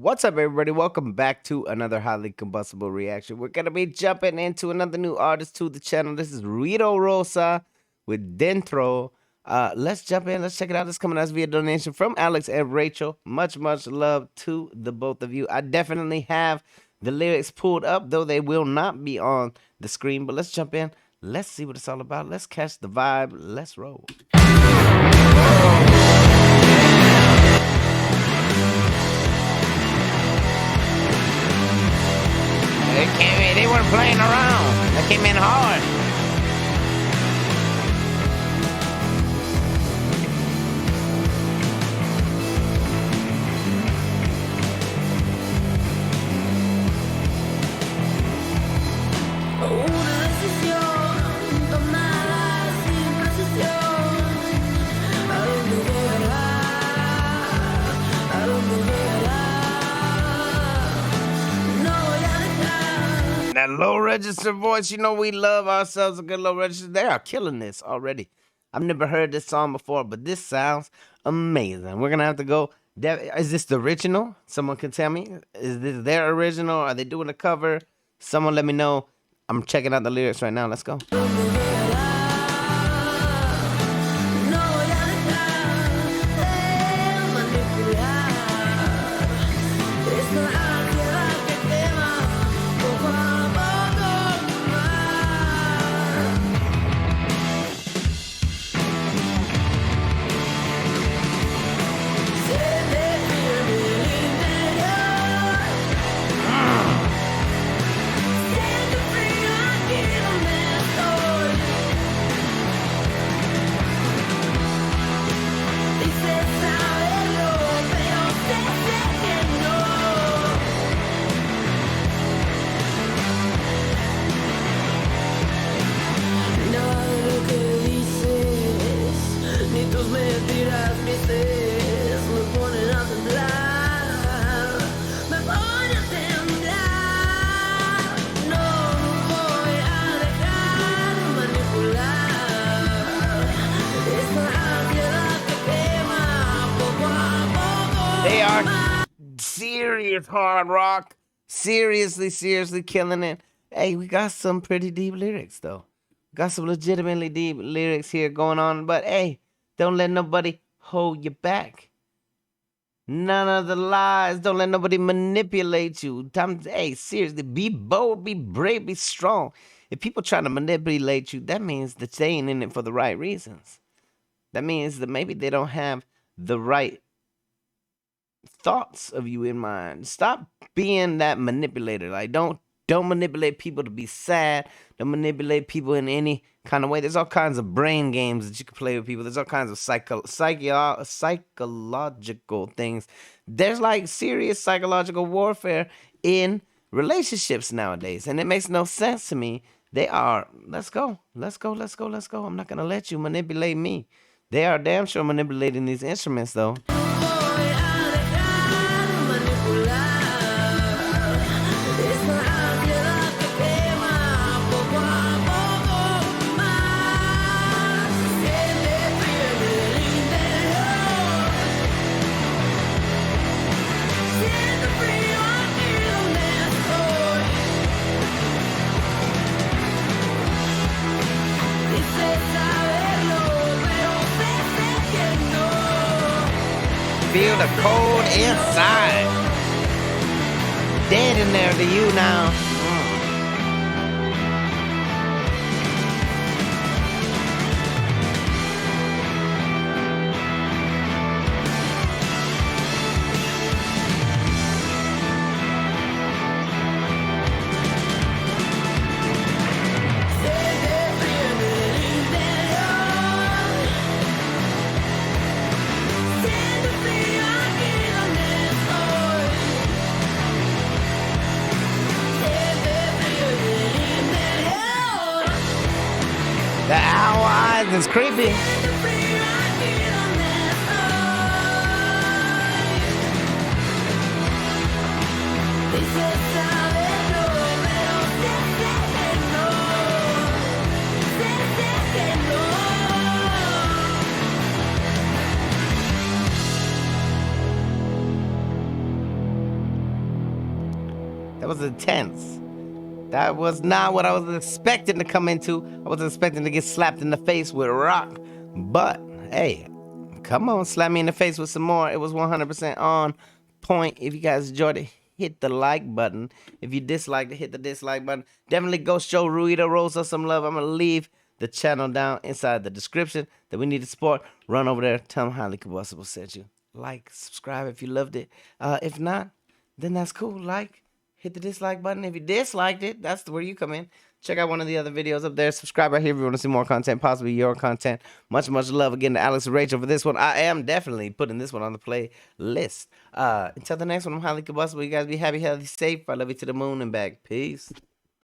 What's up, everybody? Welcome back to another highly combustible reaction. We're gonna be jumping into another new artist to the channel. This is Ruido Rosa with Dentro. Let's jump in. Let's check it out. This is coming out via donation from Alex and Rachel. Much love to the both of you. I definitely have the lyrics pulled up, though they will not be on the screen. But let's jump in. Let's see what it's all about. Let's catch the vibe. Let's roll. They weren't playing around. They came in hard. Una decisión tomada sin precisión. ¿A dónde llegará? ¿A dónde llegará? No voy a dejar. That low register voice, you know we love ourselves a good low register. They are killing this already. I've never heard this song before, but this sounds amazing. We're gonna have to go. Is this the original? Someone can tell me. Is this their original? Are they doing a cover? Someone let me know. I'm checking out the lyrics right now. Let's go. They are serious hard rock. Seriously killing it. Hey, we got some pretty deep lyrics, though. Got some legitimately deep lyrics here going on. But hey, don't let nobody hold you back. None of the lies. Don't let nobody manipulate you. Hey, seriously, be bold, be brave, be strong. If people trying to manipulate you, that means that they ain't in it for the right reasons. That means that maybe they don't have the right thoughts of you in mind. Stop being that manipulator. Like don't manipulate people to be sad. Don't manipulate people in any kind of way. There's all kinds of brain games that you can play with people. There's all kinds of psychological things. There's like serious psychological warfare in relationships nowadays, and it makes no sense to me. They are let's go. I'm not gonna let you manipulate me. They are damn sure manipulating these instruments though. Feel the cold inside. Dead in there to you now. The owl eyes is creepy. That was intense. That was not what I was expecting to come into. I was expecting to get slapped in the face with a rock. But, hey, come on, slap me in the face with some more. It was 100% on point. If you guys enjoyed it, hit the like button. If you disliked it, hit the dislike button. Definitely go show Ruido Rosa some love. I'm going to leave the channel down inside the description that we need to support. Run over there. Tell them Highly Combustible sent you. Like, subscribe if you loved it. If not, then that's cool. Like, hit the dislike button. If you disliked it, that's where you come in. Check out one of the other videos up there. Subscribe right here if you want to see more content, possibly your content. Much, much love again to Alex and Rachel for this one. I am definitely putting this one on the playlist. Until the next one, I'm Highly Combustible. You guys be happy, healthy, safe. I love you to the moon and back. Peace.